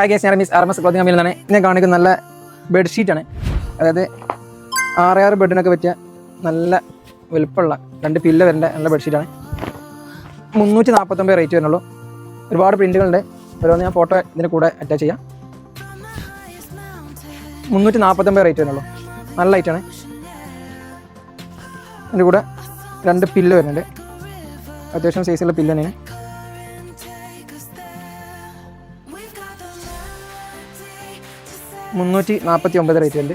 Hi guys, ഞാൻ RMS clothing കമ്പനിയിൽ നിന്നാണ്. ഞാൻ കാണിക്കുന്ന നല്ല ബെഡ്ഷീറ്റാണ്. അതായത് 6 ബെഡിനൊക്കെ പറ്റിയ നല്ല വലുപ്പമുള്ള 2 പില്ല വരേണ്ട നല്ല ബെഡ്ഷീറ്റാണ്. 349 റേറ്റ് വരുന്നുള്ളൂ. ഒരുപാട് പ്രിൻറ്റുകളുണ്ട്. ഓരോന്ന് ഞാൻ ഫോട്ടോ ഇതിന് കൂടെ അറ്റാച്ച് ചെയ്യാം. 349 റേറ്റ് വരുന്നുള്ളൂ. നല്ല ലൈറ്റാണ്. അതിൻ്റെ കൂടെ 2 പില്ല് വരുന്നുണ്ട്. അത്യാവശ്യം സൈസുള്ള പില്ല് തന്നെയാണ്. 349 റേറ്റ് ഉണ്ട്.